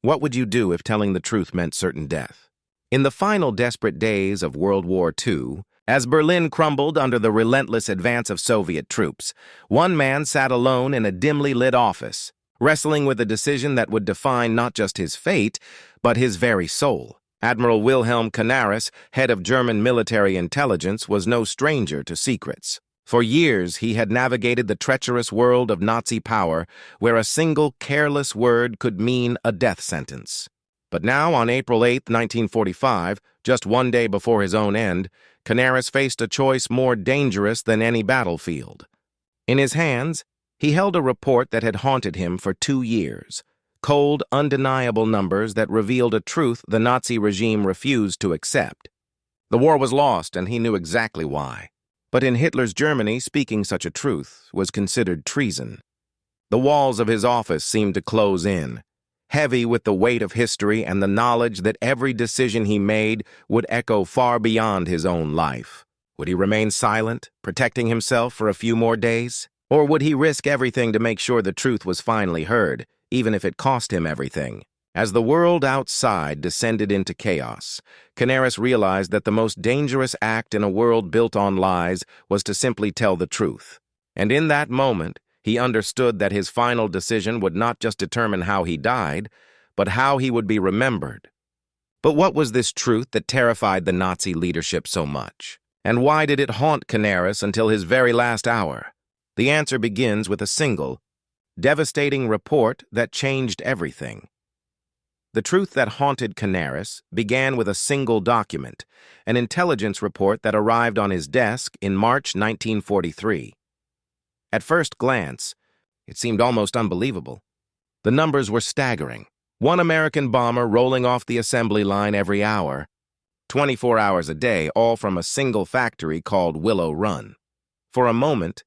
What would you do if telling the truth meant certain death? In the final desperate days of World War II, as Berlin crumbled under the relentless advance of Soviet troops, one man sat alone in a dimly lit office, wrestling with a decision that would define not just his fate, but his very soul. Admiral Wilhelm Canaris, head of German military intelligence, was no stranger to secrets. For years, he had navigated the treacherous world of Nazi power, where a single careless word could mean a death sentence. But now, on April 8, 1945, just one day before his own end, Canaris faced a choice more dangerous than any battlefield. In his hands, he held a report that had haunted him for 2 years. Cold, undeniable numbers that revealed a truth the Nazi regime refused to accept. The war was lost, and he knew exactly why. But in Hitler's Germany, speaking such a truth was considered treason. The walls of his office seemed to close in, heavy with the weight of history and the knowledge that every decision he made would echo far beyond his own life. Would he remain silent, protecting himself for a few more days? Or would he risk everything to make sure the truth was finally heard, even if it cost him everything? As the world outside descended into chaos, Canaris realized that the most dangerous act in a world built on lies was to simply tell the truth. And in that moment, he understood that his final decision would not just determine how he died, but how he would be remembered. But what was this truth that terrified the Nazi leadership so much? And why did it haunt Canaris until his very last hour? The answer begins with a single, devastating report that changed everything. The truth that haunted Canaris began with a single document, an intelligence report that arrived on his desk in March 1943. At first glance, it seemed almost unbelievable. The numbers were staggering. One American bomber rolling off the assembly line every hour, 24 hours a day, all from a single factory called Willow Run. For a moment,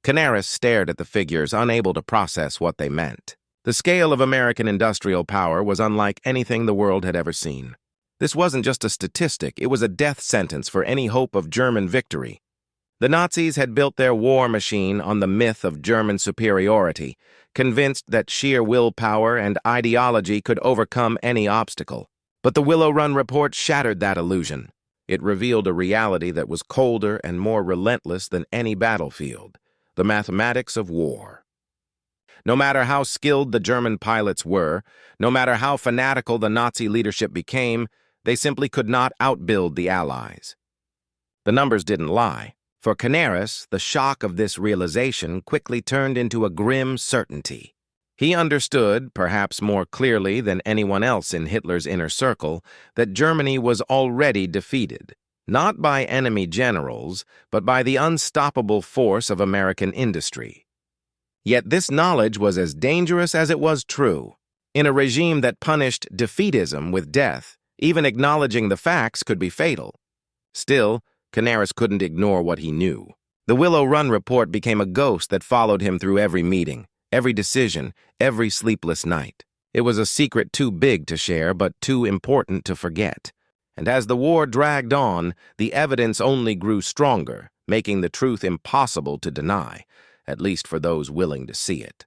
Canaris stared at the figures, unable to process what they meant. The scale of American industrial power was unlike anything the world had ever seen. This wasn't just a statistic, it was a death sentence for any hope of German victory. The Nazis had built their war machine on the myth of German superiority, convinced that sheer willpower and ideology could overcome any obstacle. But the Willow Run report shattered that illusion. It revealed a reality that was colder and more relentless than any battlefield, the mathematics of war. No matter how skilled the German pilots were, no matter how fanatical the Nazi leadership became, they simply could not outbuild the Allies. The numbers didn't lie. For Canaris, the shock of this realization quickly turned into a grim certainty. He understood, perhaps more clearly than anyone else in Hitler's inner circle, that Germany was already defeated, not by enemy generals, but by the unstoppable force of American industry. Yet this knowledge was as dangerous as it was true. In a regime that punished defeatism with death, even acknowledging the facts could be fatal. Still, Canaris couldn't ignore what he knew. The Willow Run report became a ghost that followed him through every meeting, every decision, every sleepless night. It was a secret too big to share, but too important to forget. And as the war dragged on, the evidence only grew stronger, making the truth impossible to deny, at least for those willing to see it.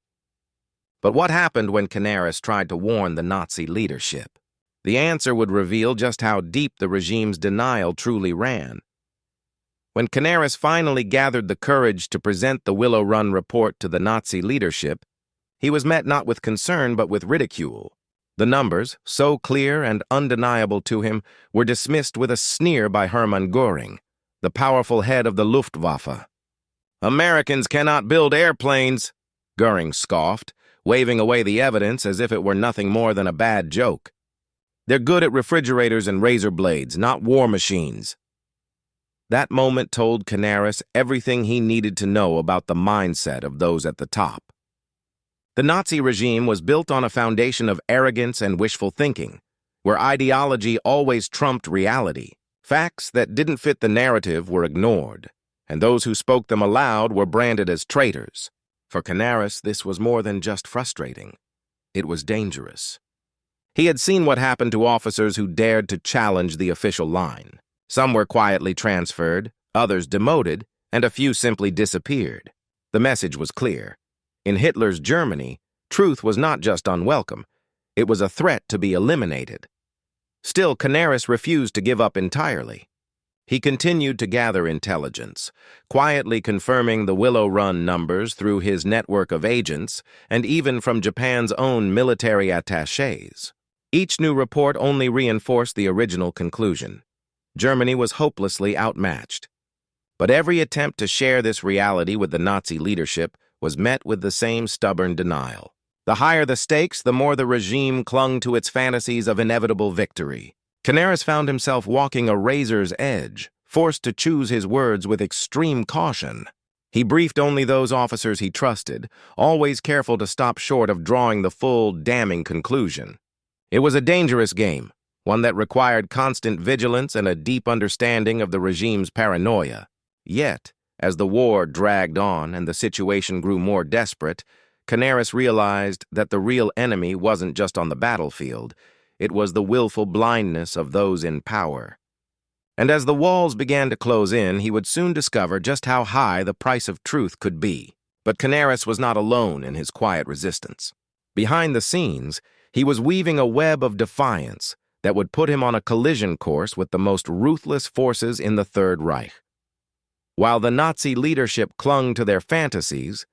But what happened when Canaris tried to warn the Nazi leadership? The answer would reveal just how deep the regime's denial truly ran. When Canaris finally gathered the courage to present the Willow Run report to the Nazi leadership, he was met not with concern but with ridicule. The numbers, so clear and undeniable to him, were dismissed with a sneer by Hermann Göring, the powerful head of the Luftwaffe. "Americans cannot build airplanes," Göring scoffed, waving away the evidence as if it were nothing more than a bad joke. "They're good at refrigerators and razor blades, not war machines." That moment told Canaris everything he needed to know about the mindset of those at the top. The Nazi regime was built on a foundation of arrogance and wishful thinking, where ideology always trumped reality. Facts that didn't fit the narrative were ignored, and those who spoke them aloud were branded as traitors. For Canaris, this was more than just frustrating. It was dangerous. He had seen what happened to officers who dared to challenge the official line. Some were quietly transferred, others demoted, and a few simply disappeared. The message was clear. In Hitler's Germany, truth was not just unwelcome, It was a threat to be eliminated. Still, Canaris refused to give up entirely. He continued to gather intelligence, quietly confirming the Willow Run numbers through his network of agents and even from Japan's own military attachés. Each new report only reinforced the original conclusion. Germany was hopelessly outmatched. But every attempt to share this reality with the Nazi leadership was met with the same stubborn denial. The higher the stakes, the more the regime clung to its fantasies of inevitable victory. Canaris found himself walking a razor's edge, forced to choose his words with extreme caution. He briefed only those officers he trusted, always careful to stop short of drawing the full, damning conclusion. It was a dangerous game, one that required constant vigilance and a deep understanding of the regime's paranoia. Yet, as the war dragged on and the situation grew more desperate, Canaris realized that the real enemy wasn't just on the battlefield. It was the willful blindness of those in power. And as the walls began to close in, he would soon discover just how high the price of truth could be. But Canaris was not alone in his quiet resistance. Behind the scenes, he was weaving a web of defiance that would put him on a collision course with the most ruthless forces in the Third Reich. While the Nazi leadership clung to their fantasies,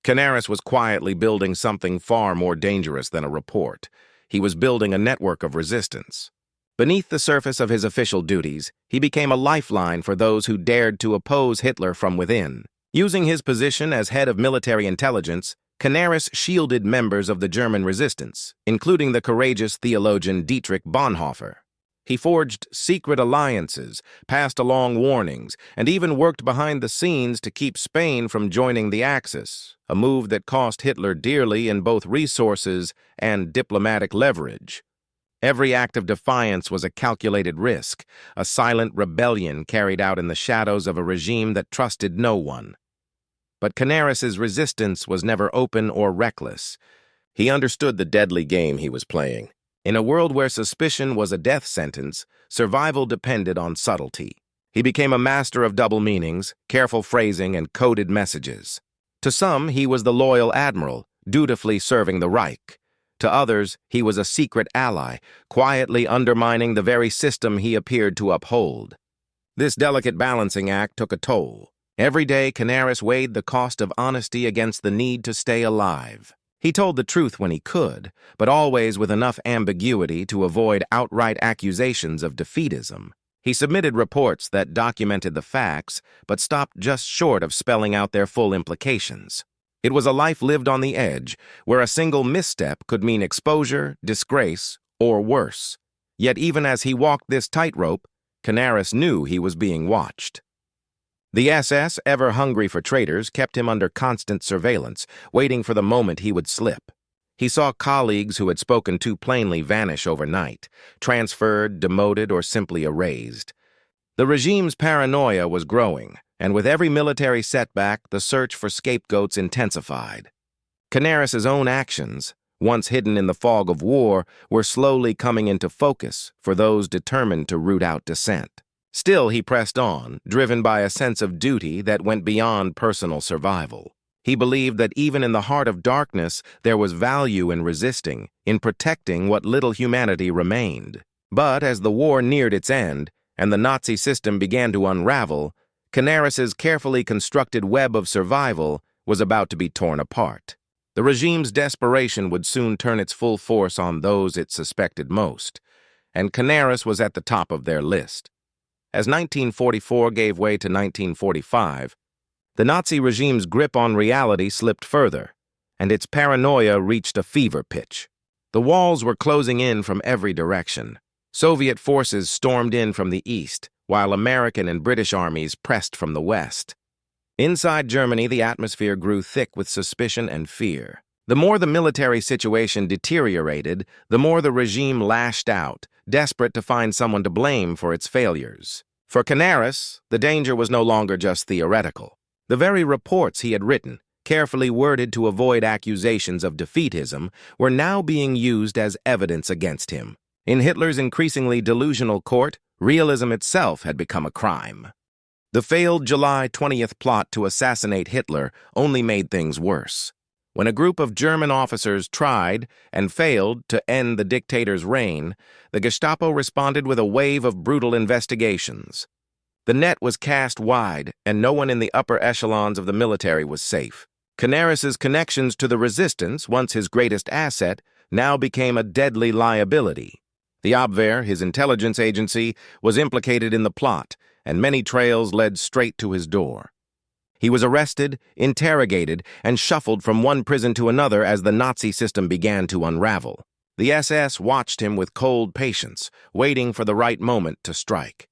Canaris was quietly building something far more dangerous than a report. He was building a network of resistance. Beneath the surface of his official duties, he became a lifeline for those who dared to oppose Hitler from within. Using his position as head of military intelligence, Canaris shielded members of the German resistance, including the courageous theologian Dietrich Bonhoeffer. He forged secret alliances, passed along warnings, and even worked behind the scenes to keep Spain from joining the Axis, a move that cost Hitler dearly in both resources and diplomatic leverage. Every act of defiance was a calculated risk, a silent rebellion carried out in the shadows of a regime that trusted no one. But Canaris's resistance was never open or reckless. He understood the deadly game he was playing. In a world where suspicion was a death sentence, survival depended on subtlety. He became a master of double meanings, careful phrasing, and coded messages. To some, he was the loyal admiral, dutifully serving the Reich. To others, he was a secret ally, quietly undermining the very system he appeared to uphold. This delicate balancing act took a toll. Every day, Canaris weighed the cost of honesty against the need to stay alive. He told the truth when he could, but always with enough ambiguity to avoid outright accusations of defeatism. He submitted reports that documented the facts, but stopped just short of spelling out their full implications. It was a life lived on the edge, where a single misstep could mean exposure, disgrace, or worse. Yet even as he walked this tightrope, Canaris knew he was being watched. The SS, ever hungry for traitors, kept him under constant surveillance, waiting for the moment he would slip. He saw colleagues who had spoken too plainly vanish overnight, transferred, demoted, or simply erased. The regime's paranoia was growing, and with every military setback, the search for scapegoats intensified. Canaris's own actions, once hidden in the fog of war, were slowly coming into focus for those determined to root out dissent. Still, he pressed on, driven by a sense of duty that went beyond personal survival. He believed that even in the heart of darkness, there was value in resisting, in protecting what little humanity remained. But as the war neared its end, and the Nazi system began to unravel, Canaris's carefully constructed web of survival was about to be torn apart. The regime's desperation would soon turn its full force on those it suspected most, and Canaris was at the top of their list. As 1944 gave way to 1945, the Nazi regime's grip on reality slipped further, and its paranoia reached a fever pitch. The walls were closing in from every direction. Soviet forces stormed in from the east, while American and British armies pressed from the west. Inside Germany, the atmosphere grew thick with suspicion and fear. The more the military situation deteriorated, the more the regime lashed out, desperate to find someone to blame for its failures. For Canaris, the danger was no longer just theoretical. The very reports he had written, carefully worded to avoid accusations of defeatism, were now being used as evidence against him. In Hitler's increasingly delusional court, realism itself had become a crime. The failed July 20th plot to assassinate Hitler only made things worse. When a group of German officers tried and failed to end the dictator's reign, the Gestapo responded with a wave of brutal investigations. The net was cast wide, and no one in the upper echelons of the military was safe. Canaris's connections to the resistance, once his greatest asset, now became a deadly liability. The Abwehr, his intelligence agency, was implicated in the plot, and many trails led straight to his door. He was arrested, interrogated, and shuffled from one prison to another as the Nazi system began to unravel. The SS watched him with cold patience, waiting for the right moment to strike.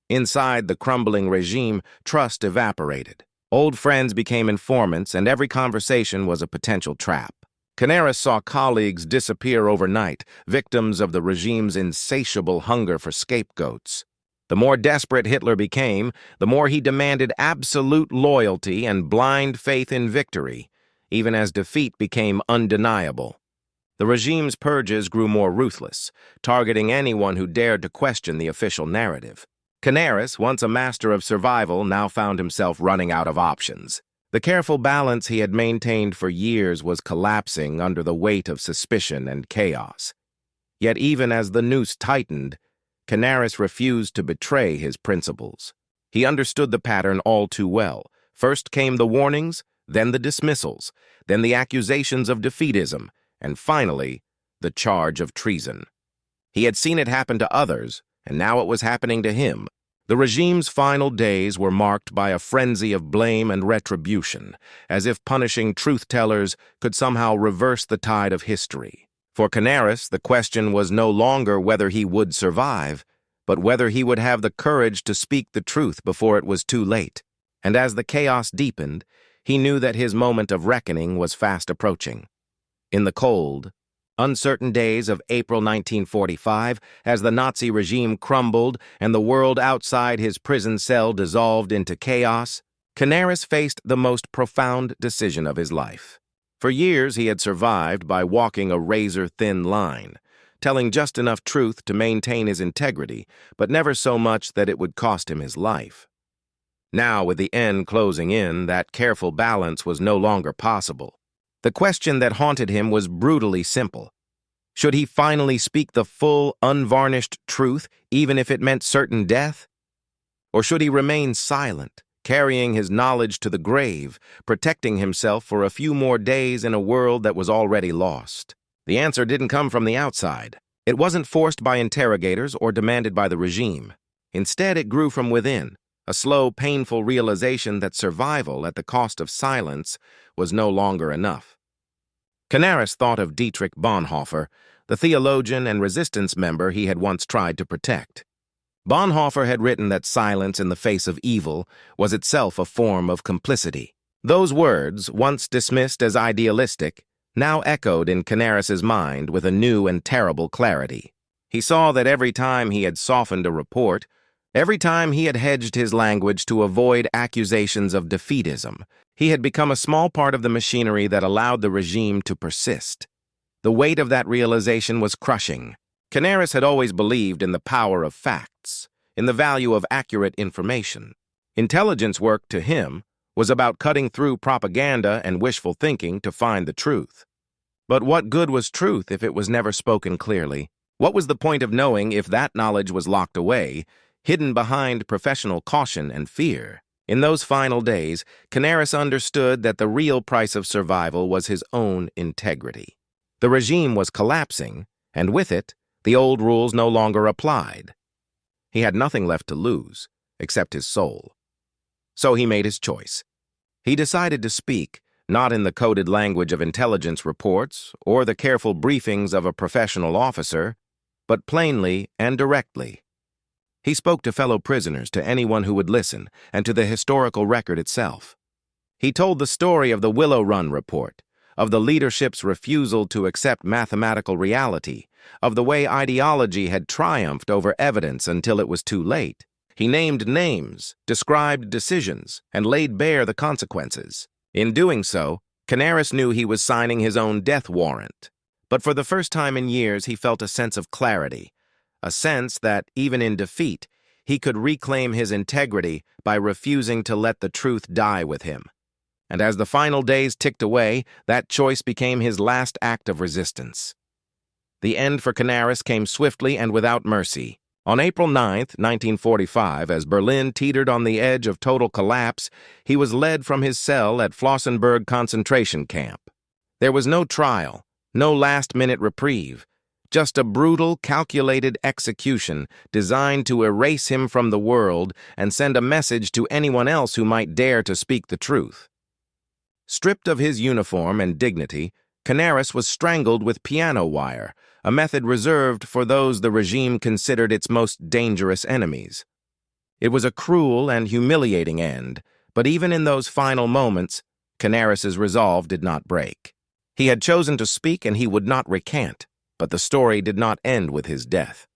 Inside the crumbling regime, trust evaporated. Old friends became informants, and every conversation was a potential trap. Canaris saw colleagues disappear overnight, victims of the regime's insatiable hunger for scapegoats. The more desperate Hitler became, the more he demanded absolute loyalty and blind faith in victory, even as defeat became undeniable. The regime's purges grew more ruthless, targeting anyone who dared to question the official narrative. Canaris, once a master of survival, now found himself running out of options. The careful balance he had maintained for years was collapsing under the weight of suspicion and chaos. Yet even as the noose tightened, Canaris refused to betray his principles. He understood the pattern all too well. First came the warnings, then the dismissals, then the accusations of defeatism, and finally, the charge of treason. He had seen it happen to others, and now it was happening to him. The regime's final days were marked by a frenzy of blame and retribution, as if punishing truth-tellers could somehow reverse the tide of history. For Canaris, the question was no longer whether he would survive, but whether he would have the courage to speak the truth before it was too late. And as the chaos deepened, he knew that his moment of reckoning was fast approaching. In the cold, uncertain days of April 1945, as the Nazi regime crumbled and the world outside his prison cell dissolved into chaos, Canaris faced the most profound decision of his life. For years, he had survived by walking a razor-thin line, telling just enough truth to maintain his integrity, but never so much that it would cost him his life. Now, with the end closing in, that careful balance was no longer possible. The question that haunted him was brutally simple. Should he finally speak the full, unvarnished truth, even if it meant certain death? Or should he remain silent, carrying his knowledge to the grave, protecting himself for a few more days in a world that was already lost? The answer didn't come from the outside. It wasn't forced by interrogators or demanded by the regime. Instead, it grew from within, a slow, painful realization that survival at the cost of silence was no longer enough. Canaris thought of Dietrich Bonhoeffer, the theologian and resistance member he had once tried to protect. Bonhoeffer had written that silence in the face of evil was itself a form of complicity. Those words, once dismissed as idealistic, now echoed in Canaris's mind with a new and terrible clarity. He saw that every time he had softened a report, every time he had hedged his language to avoid accusations of defeatism, he had become a small part of the machinery that allowed the regime to persist. The weight of that realization was crushing. Canaris had always believed in the power of facts, in the value of accurate information. Intelligence work, to him, was about cutting through propaganda and wishful thinking to find the truth. But what good was truth if it was never spoken clearly? What was the point of knowing if that knowledge was locked away, hidden behind professional caution and fear? In those final days, Canaris understood that the real price of survival was his own integrity. The regime was collapsing, and with it, the old rules no longer applied. He had nothing left to lose, except his soul. So he made his choice. He decided to speak, not in the coded language of intelligence reports or the careful briefings of a professional officer, but plainly and directly. He spoke to fellow prisoners, to anyone who would listen, and to the historical record itself. He told the story of the Willow Run report, of the leadership's refusal to accept mathematical reality, of the way ideology had triumphed over evidence until it was too late. He named names, described decisions, and laid bare the consequences. In doing so, Canaris knew he was signing his own death warrant. But for the first time in years, he felt a sense of clarity, a sense that, even in defeat, he could reclaim his integrity by refusing to let the truth die with him. And as the final days ticked away, that choice became his last act of resistance. The end for Canaris came swiftly and without mercy. On April 9, 1945, as Berlin teetered on the edge of total collapse, he was led from his cell at Flossenbürg concentration camp. There was no trial, no last-minute reprieve, just a brutal, calculated execution designed to erase him from the world and send a message to anyone else who might dare to speak the truth. Stripped of his uniform and dignity, Canaris was strangled with piano wire, a method reserved for those the regime considered its most dangerous enemies. It was a cruel and humiliating end, but even in those final moments, Canaris's resolve did not break. He had chosen to speak and he would not recant, but the story did not end with his death.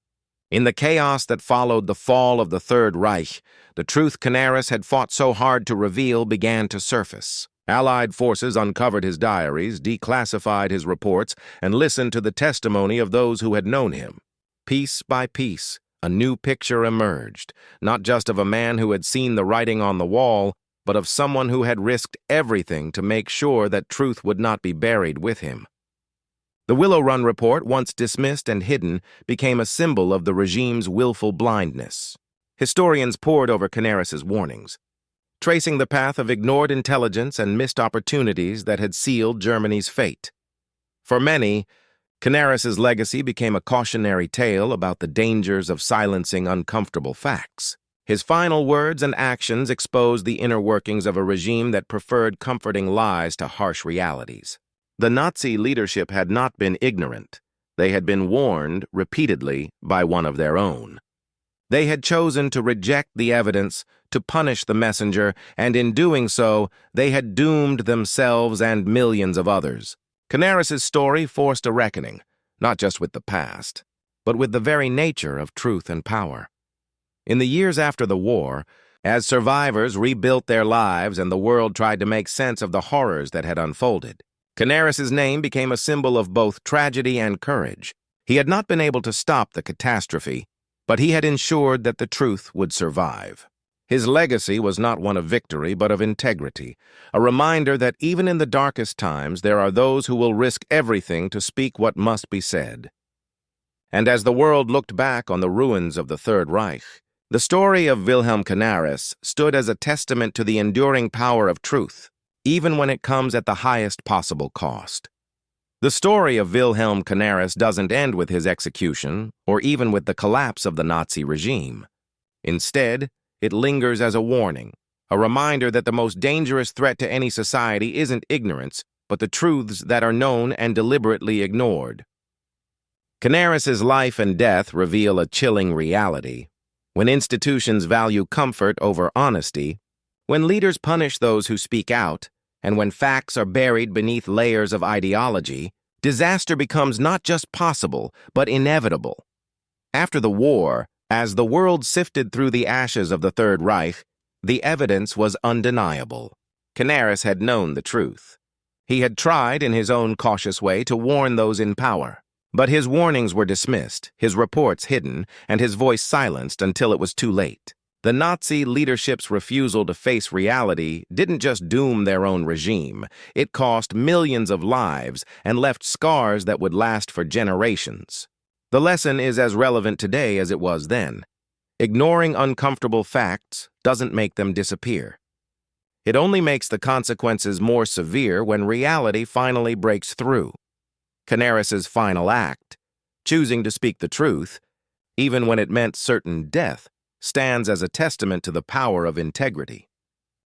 In the chaos that followed the fall of the Third Reich, the truth Canaris had fought so hard to reveal began to surface. Allied forces uncovered his diaries, declassified his reports, and listened to the testimony of those who had known him. Piece by piece, a new picture emerged, not just of a man who had seen the writing on the wall, but of someone who had risked everything to make sure that truth would not be buried with him. The Willow Run report, once dismissed and hidden, became a symbol of the regime's willful blindness. Historians pored over Canaris's warnings, tracing the path of ignored intelligence and missed opportunities that had sealed Germany's fate. For many, Canaris's legacy became a cautionary tale about the dangers of silencing uncomfortable facts. His final words and actions exposed the inner workings of a regime that preferred comforting lies to harsh realities. The Nazi leadership had not been ignorant. They had been warned repeatedly by one of their own. They had chosen to reject the evidence, to punish the messenger, and in doing so, they had doomed themselves and millions of others. Canaris's story forced a reckoning, not just with the past, but with the very nature of truth and power. In the years after the war, as survivors rebuilt their lives and the world tried to make sense of the horrors that had unfolded, Canaris's name became a symbol of both tragedy and courage. He had not been able to stop the catastrophe, but he had ensured that the truth would survive. His legacy was not one of victory, but of integrity, a reminder that even in the darkest times there are those who will risk everything to speak what must be said. And as the world looked back on the ruins of the Third Reich, the story of Wilhelm Canaris stood as a testament to the enduring power of truth, even when it comes at the highest possible cost. The story of Wilhelm Canaris doesn't end with his execution, or even with the collapse of the Nazi regime. Instead, it lingers as a warning, a reminder that the most dangerous threat to any society isn't ignorance, but the truths that are known and deliberately ignored. Canaris's life and death reveal a chilling reality. When institutions value comfort over honesty, when leaders punish those who speak out, and when facts are buried beneath layers of ideology, disaster becomes not just possible, but inevitable. After the war, as the world sifted through the ashes of the Third Reich, the evidence was undeniable. Canaris had known the truth. He had tried, in his own cautious way, to warn those in power. But his warnings were dismissed, his reports hidden, and his voice silenced until it was too late. The Nazi leadership's refusal to face reality didn't just doom their own regime, it cost millions of lives and left scars that would last for generations. The lesson is as relevant today as it was then. Ignoring uncomfortable facts doesn't make them disappear. It only makes the consequences more severe when reality finally breaks through. Canaris's final act, choosing to speak the truth, even when it meant certain death, stands as a testament to the power of integrity.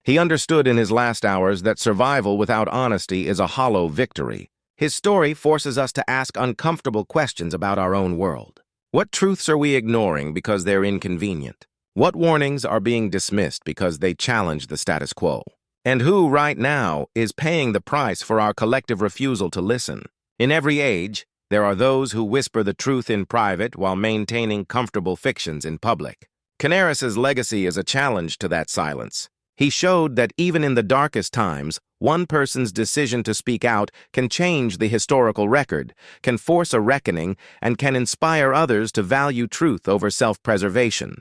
He understood in his last hours that survival without honesty is a hollow victory. His story forces us to ask uncomfortable questions about our own world. What truths are we ignoring because they're inconvenient? What warnings are being dismissed because they challenge the status quo? And who, right now, is paying the price for our collective refusal to listen? In every age, there are those who whisper the truth in private while maintaining comfortable fictions in public. Canaris's legacy is a challenge to that silence. He showed that even in the darkest times, one person's decision to speak out can change the historical record, can force a reckoning, and can inspire others to value truth over self-preservation.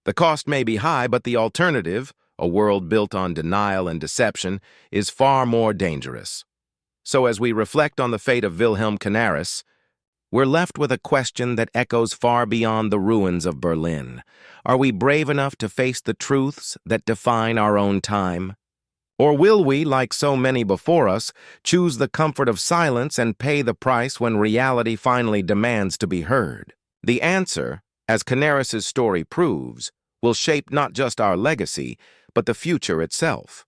The cost may be high, but the alternative, a world built on denial and deception, is far more dangerous. So as we reflect on the fate of Wilhelm Canaris, we're left with a question that echoes far beyond the ruins of Berlin. Are we brave enough to face the truths that define our own time? Or will we, like so many before us, choose the comfort of silence and pay the price when reality finally demands to be heard? The answer, as Canaris's story proves, will shape not just our legacy, but the future itself.